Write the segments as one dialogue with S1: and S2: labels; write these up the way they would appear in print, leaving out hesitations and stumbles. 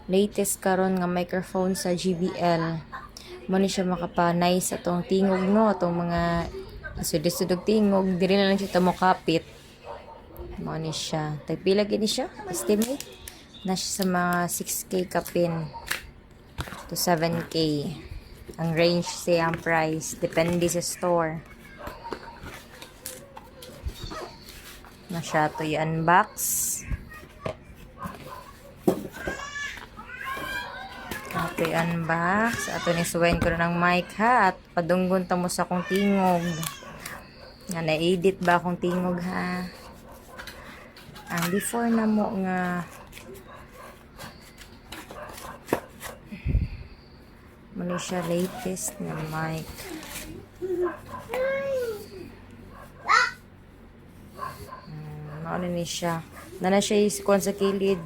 S1: Latest karon nga microphone sa JBL. Mo ni siya makapanay sa tong tingog no, atong mga sudog-sudog tingog, diri na lang siya tamokapit. Mo ni siya. Tagpila gini siya, estimate na siya sa mga 6K kapin to 7K. Ang range siya ang price, depende sa store. Na siya to i-unbox. Ato i-unbox. Ato ni suwain ko na ng mic ha. At padunggon ta mo sa akong tingog. Nga na-edit ba akong tingog ha. Ang before na mo nga muna siya latest na mic. Mauna ni siya. Nana siya isikon sa kilid.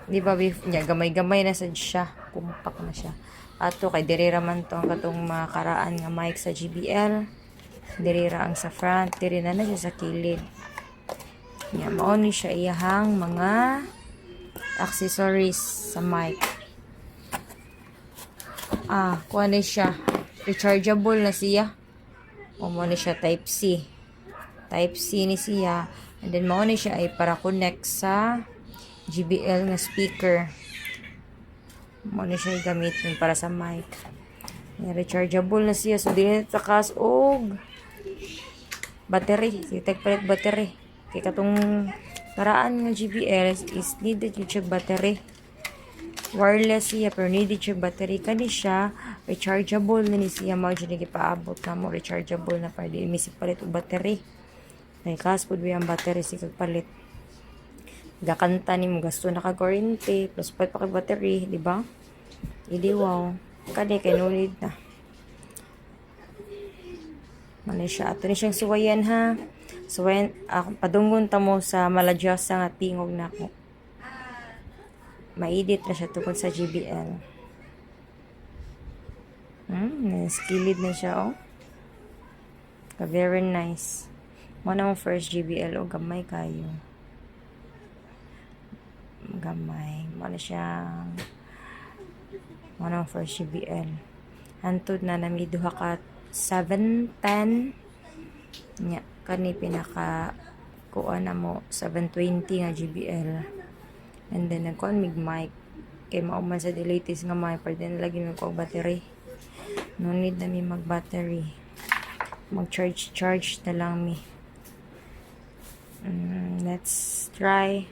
S1: Di ba, gamay-gamay na sad siya. Kumpak na siya. Ato, kay dirira man to ang katong makaraan nga mic sa JBL. Dirira ang sa front. Dirira na siya sa kilid. Mauna siya iyahang mga accessories sa mic. Kuha na siya. Rechargeable na siya. O mo na siya Type-C. Type-C ni siya. And then, mauna siya ay para connect sa JBL nga speaker. Mauna siya gamitin para sa mic. Rechargeable na siya. So, din takas og battery. Titag palit battery. Kaya katong paraan nga JBL is needed yung check battery. Wireless siya pero needed yung battery. Kani siya rechargeable na ni siya. Mao dyan ipaabot na mo. Rechargeable na para di imisip palit og battery. Kaya kaspod ba yung battery si kagpalit. Gakanta ni mo gasto na ka-kurente plus pa kay battery, di ba? Idi wow. Kani kay no need na. Mali siya. Ato ni siyang suwayan ha. Suwayan, padunggon ta mo sa maladyosa nga tingog na ako. Ma-edit na siya tungkol sa JBL. Skilled na siya, oh. Very nice. Muna mo first JBL, oh, gamay kayo. Gamay. Muna siya. Muna mo first JBL. Hantod na namiduha ka 710. Nya, kani pinaka kuha na mo 720 nga JBL. And then, nagkuhan mig mic. Kay mauman sa latest nga mic. Pero din lagi mo ko battery. No need na mi mag-battery. Mag-charge na lang mi. Let's try.